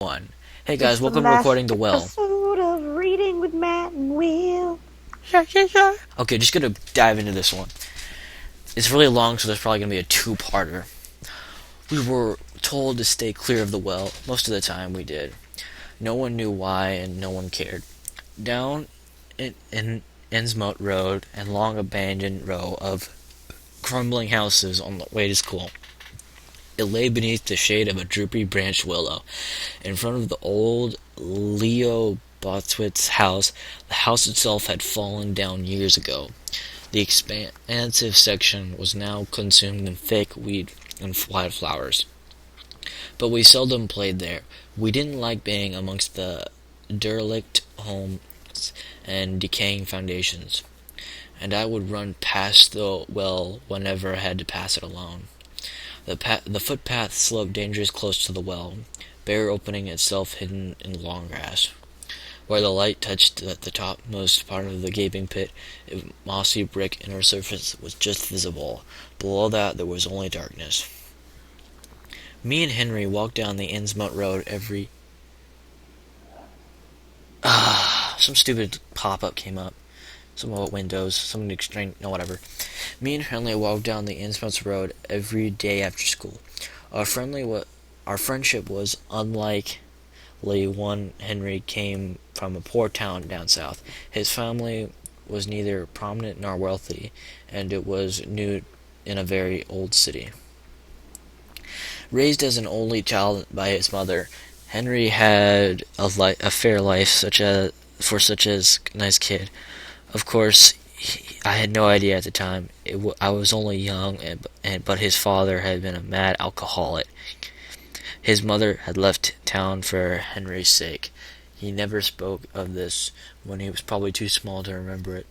One. Hey guys, It's the welcome to last Recording the Well. episode of Reading with Matt and Will. Okay, just gonna dive into this one. It's really long, so there's probably gonna be a two-parter. We were told to stay clear of the well. Most of the time we did. No one knew why, and no one cared. Down in Innsmouth Road and long abandoned row of crumbling houses on the way to school. It lay beneath the shade of a droopy branched willow. In front of the old Leo Botwit's house, the house itself had fallen down years ago. The expansive section was now consumed in thick weed and wildflowers. But we seldom played there. We didn't like being amongst the derelict homes and decaying foundations, and I would run past the well whenever I had to pass it alone. The footpath sloped dangerously close to the well, bare opening itself hidden in long grass. Where the light touched the topmost part of the gaping pit, a mossy brick inner surface was just visible. Below that there was only darkness. Me and Henry walked down the Innsmouth Road every... some stupid pop-up came up. Some windows, some extreme... no, whatever. Me and Henry walked down the Innsmouth Road every day after school. Our friendship was unlikely one. Henry came from a poor town down south. His family was neither prominent nor wealthy, and it was new in a very old city. Raised as an only child by his mother, Henry had a fair life, such a nice kid. Of course, I had no idea at the time. I was only young, but his father had been a mad alcoholic. His mother had left town for Henry's sake. He never spoke of this when he was probably too small to remember it.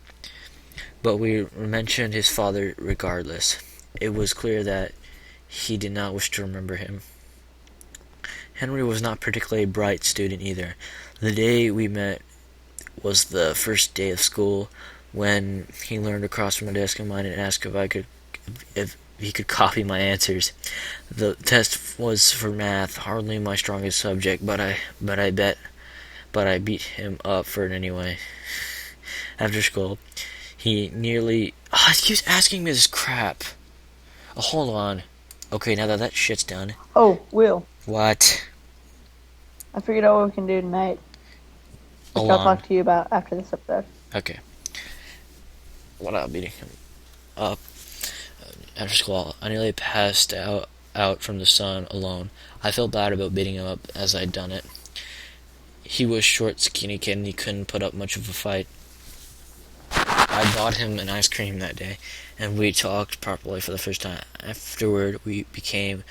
But we mentioned his father regardless. It was clear that he did not wish to remember him. Henry was not particularly a bright student either. The day we met was the first day of school, when he learned across from a desk of mine and asked if he could copy my answers. The test was for math, hardly my strongest subject, but I beat him up for it anyway. After school, he nearly... he keeps asking me this crap. Hold on. Okay, now that shit's done. Oh, Will, What? I figured out what we can do tonight, which Hold I'll on. talk to you about after this episode. Okay. Without beating him up. After school, I nearly passed out from the sun alone. I felt bad about beating him up as I'd done it. He was short, skinny kid, and he couldn't put up much of a fight. I bought him an ice cream that day, and we talked properly for the first time. Afterward, we became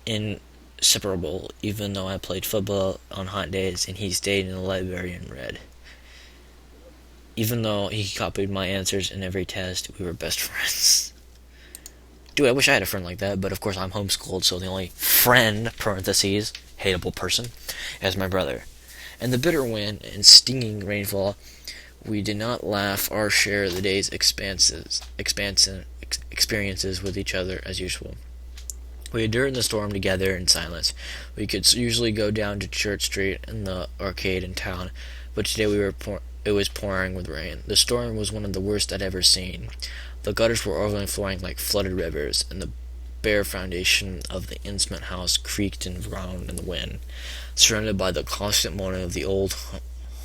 inseparable, even though I played football on hot days, and he stayed in the library and read. Even though he copied my answers in every test, we were best friends. Dude, I wish I had a friend like that, but of course I'm homeschooled, so the only friend, parentheses, hateable person, is my brother. In the bitter wind and stinging rainfall, we did not laugh our share of the day's experiences with each other as usual. We endured the storm together in silence. We could usually go down to Church Street and the arcade in town, but today it was pouring with rain. The storm was one of the worst I'd ever seen. The gutters were overflowing like flooded rivers, and the bare foundation of the Innsmouth house creaked and groaned in the wind, surrounded by the constant moaning of the old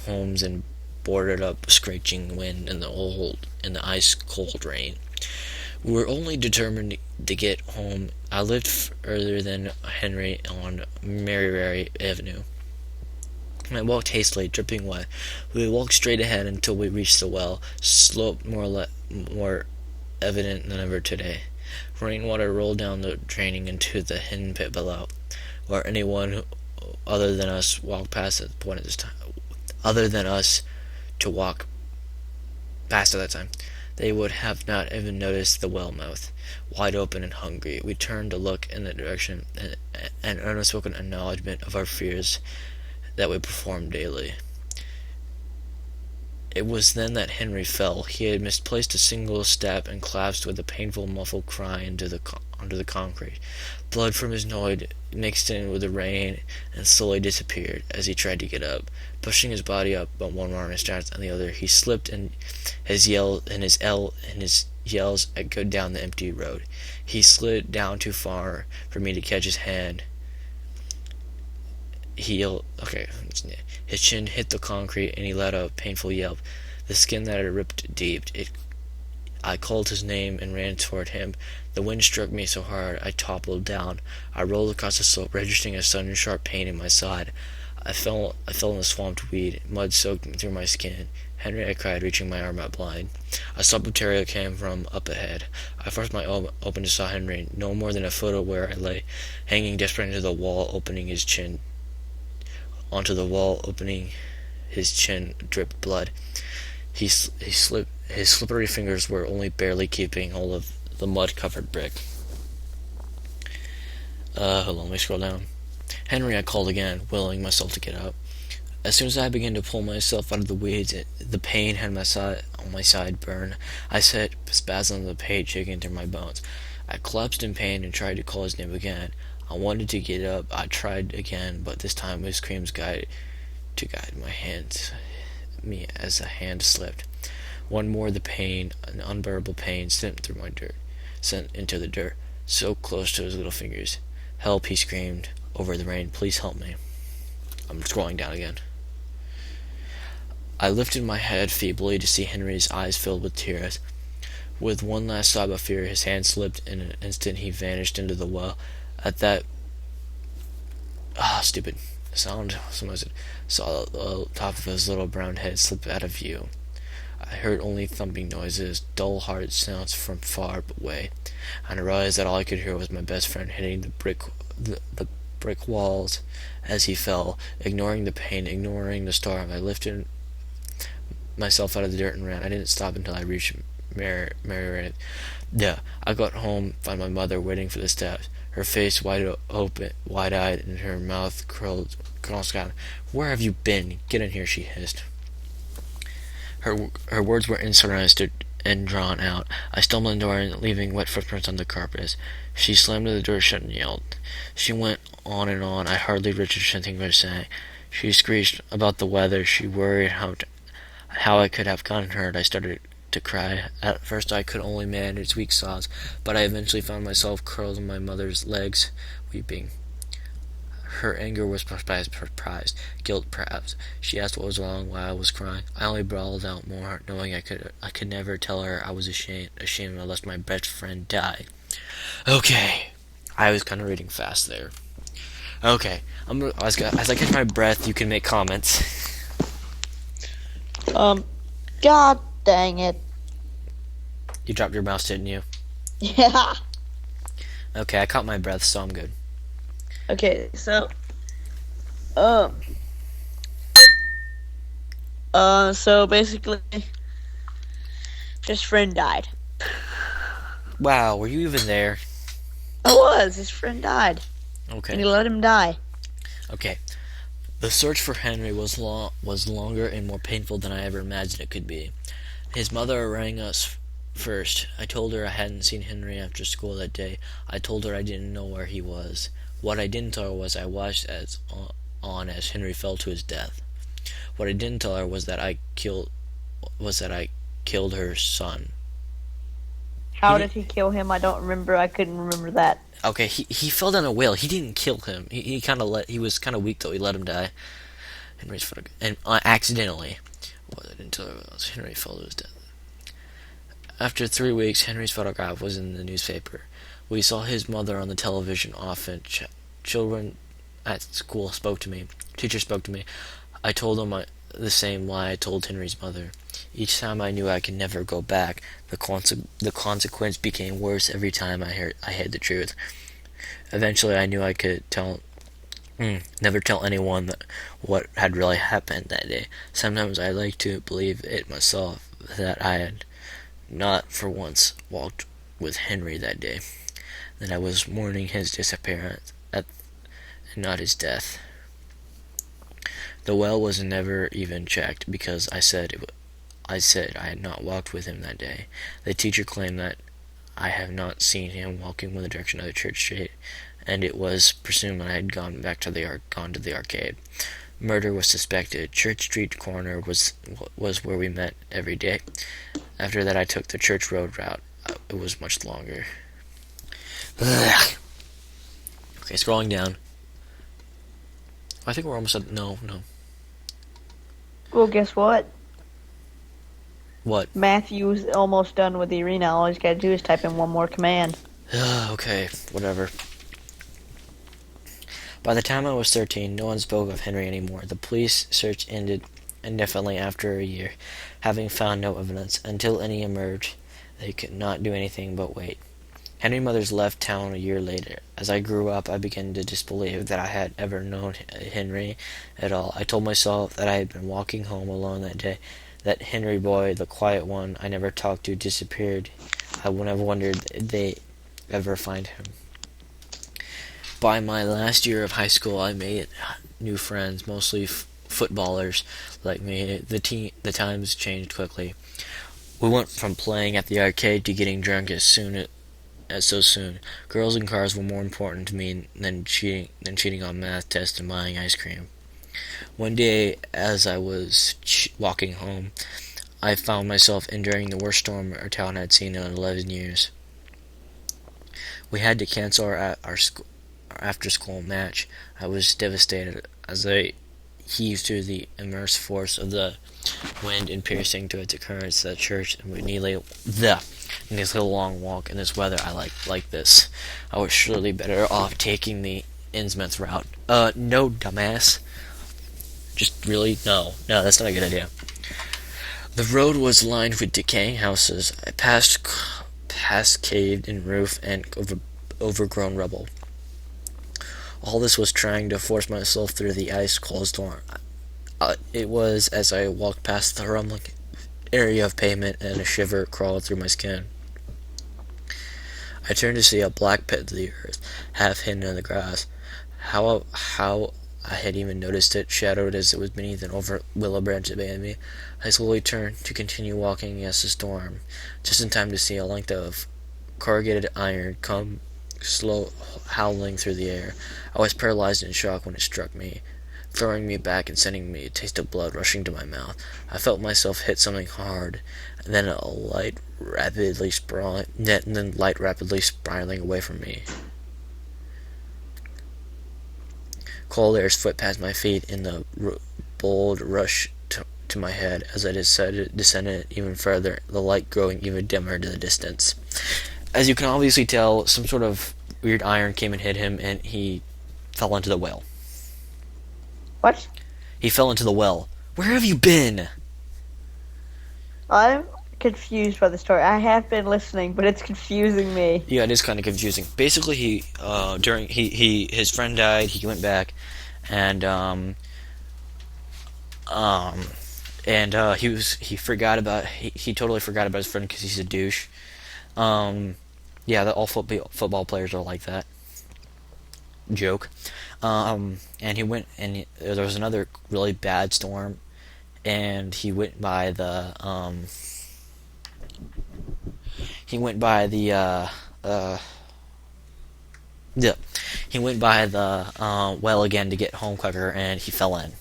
homes and boarded up screeching wind and the ice-cold rain. We were only determined to get home. I lived further than Henry on Mary Avenue. I walked hastily, dripping wet. We walked straight ahead until we reached the well, slope more evident than ever today. Rainwater rolled down the draining into the hidden pit below, where anyone other than us walked past at the point of this time. Other than us to walk past at that time, they would have not even noticed the well mouth, wide open and hungry. We turned to look in that direction, an unspoken acknowledgement of our fears that we performed daily. It was then that Henry fell. He had misplaced a single step and collapsed with a painful muffled cry into the onto the concrete. Blood from his nose mixed in with the rain and slowly disappeared as he tried to get up. Pushing his body up on one arm and straps on the other, he slipped, and his yells echoed down the empty road. He slid down too far for me to catch his hand. His chin hit the concrete, and he let out a painful yelp. The skin that had ripped deep. I called his name and ran toward him. The wind struck me so hard I toppled down. I rolled across the slope, registering a sudden sharp pain in my side. I fell in the swamped weed, mud soaked through my skin. "Henry," I cried, reaching my arm out blind. A sob of terror came from up ahead. I forced my eyes open to saw Henry, no more than a foot of where I lay, hanging desperate into the wall, opening his chin. Onto the wall, opening his chin, dripped blood. He slipped. His slippery fingers were only barely keeping hold of the mud-covered brick. Hold on, let me scroll down. "Henry," I called again, willing myself to get up. As soon as I began to pull myself out of the weeds, the pain had on my side burn. I sat spasms of pain shaking through my bones. I collapsed in pain and tried to call his name again. I wanted to get up. I tried again, but this time his screams guide my hands me as a hand slipped. One more, the pain, an unbearable pain, sent into the dirt, so close to his little fingers. "Help," he screamed over the rain. "Please help me." I'm scrolling down again. I lifted my head feebly to see Henry's eyes filled with tears. With one last sob of fear, his hand slipped. In an instant, he vanished into the well. At that stupid sound, someone saw the top of his little brown head slip out of view. I heard only thumping noises, dull, hard sounds from far away, and I realized that all I could hear was my best friend hitting the brick walls as he fell, ignoring the pain, ignoring the storm. I lifted myself out of the dirt and ran. I didn't stop until I reached Mary. I got home, found my mother waiting for the steps, her face wide-eyed, and her mouth curled. "Where have you been? Get in here," she hissed. Her words were insurrected and drawn out. I stumbled in the door, leaving wet footprints on the carpet. She slammed the door shut and yelled. She went on and on. I hardly reached anything to say. She screeched about the weather. She worried how I could have gotten hurt. I started to cry. At first I could only manage weak sobs, but I eventually found myself curled in my mother's legs, weeping. Her anger was surprise, guilt perhaps. She asked what was wrong, why I was crying. I only bawled out more, knowing I could never tell her I was ashamed unless my best friend died. Okay, I was kind of reading fast there. Okay, as I catch my breath, you can make comments. God dang it. You dropped your mouse, didn't you? Yeah. Okay, I caught my breath, so I'm good. Okay, so, so basically, his friend died. Wow, were you even there? I was. His friend died. Okay. And he let him die. Okay. The search for Henry was longer and more painful than I ever imagined it could be. His mother rang us first. I told her I hadn't seen Henry after school that day. I told her I didn't know where he was. What I didn't tell her was I watched as Henry fell to his death. What I didn't tell her was that I killed her son. How did he kill him? I don't remember. I couldn't remember that. Okay, he fell down a well. He didn't kill him. He was kind of weak though. He let him die. Henry's and accidentally. What I didn't tell her was Henry fell to his death. After 3 weeks, Henry's photograph was in the newspaper. We saw his mother on the television often. Children at school spoke to me. Teachers spoke to me. I told them the same lie I told Henry's mother. Each time I knew I could never go back. The consequence became worse every time I heard the truth. Eventually, I knew I could never tell anyone what had really happened that day. Sometimes I like to believe it myself that I had not for once walked with Henry that day, that I was mourning his disappearance and not his death. The well was never even checked because I said I had not walked with him that day. The teacher claimed that I have not seen him walking in the direction of the church street, and it was presumed I had gone to the arcade. Murder was suspected. Church Street corner was where we met every day. After that, I took the Church Road route. It was much longer. Ugh. Okay, scrolling down. I think we're almost at... No. Well, guess what? What? Matthew's almost done with the arena. All he's got to do is type in one more command. Okay, whatever. By the time I was 13, no one spoke of Henry anymore. The police search ended indefinitely after a year, having found no evidence. Until any emerged, they could not do anything but wait. Henry Mothers left town a year later. As I grew up, I began to disbelieve that I had ever known Henry at all. I told myself that I had been walking home alone that day, that Henry boy, the quiet one I never talked to, disappeared. I would have wondered if they ever find him. By my last year of high school, I made new friends, mostly footballers like me. The times changed quickly. We went from playing at the arcade to getting drunk as so soon. Girls and cars were more important to me than cheating on math tests and buying ice cream. One day, as I was walking home, I found myself enduring the worst storm our town had seen in 11 years. We had to cancel our after-school match. I was devastated as I heaved through the immense force of the wind and piercing to its occurrence that church, and we nearly a long walk in this weather. I like this. I was surely better off taking the Innsmouth route. No, dumbass. Just really, no, that's not a good idea. The road was lined with decaying houses. I passed caved-in roof and overgrown rubble. All this was trying to force myself through the ice-cold storm. It was as I walked past the rumbling area of pavement, and a shiver crawled through my skin. I turned to see a black pit of the earth, half hidden in the grass. How I had even noticed it, shadowed as it was beneath an willow branch that abandoned me. I slowly turned to continue walking against the storm, just in time to see a length of corrugated iron come slow howling through the air. I was paralyzed in shock when it struck me, throwing me back and sending me a taste of blood rushing to my mouth. I felt myself hit something hard, and then light rapidly spiraling away from me. Cold air swept past my feet in the bold rush to my head. As I descended even further, the light growing even dimmer to the distance. As you can obviously tell, some sort of weird iron came and hit him, and he fell into the well. What? He fell into the well. Where have you been? I'm confused by the story. I have been listening, but it's confusing me. Yeah, it is kind of confusing. Basically, his friend died. He went back, and he totally forgot about his friend because he's a douche. Yeah, all football players are like that. Joke. And he went, and there was another really bad storm, and he went by the well again to get home quicker, and he fell in.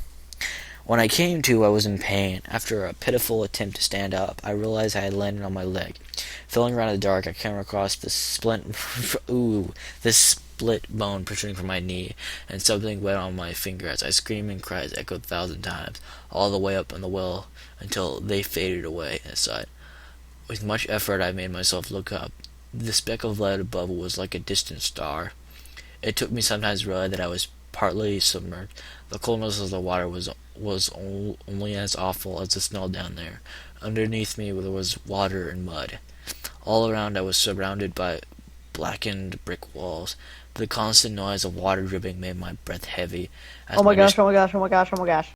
When I came to, I was in pain. After a pitiful attempt to stand up, I realized I had landed on my leg. Feeling around in the dark, I came across this split bone protruding from my knee, and something wet on my finger as I screamed and cries echoed 1,000 times, all the way up in the well until they faded away inside. With much effort, I made myself look up. The speck of light above was like a distant star. It took me some time to realize that I was partly submerged. The coldness of the water was only as awful as the smell down there. Underneath me there was water and mud. All around I was surrounded by blackened brick walls. The constant noise of water dripping made my breath heavy. Oh my gosh, oh my gosh, oh my gosh, oh my gosh.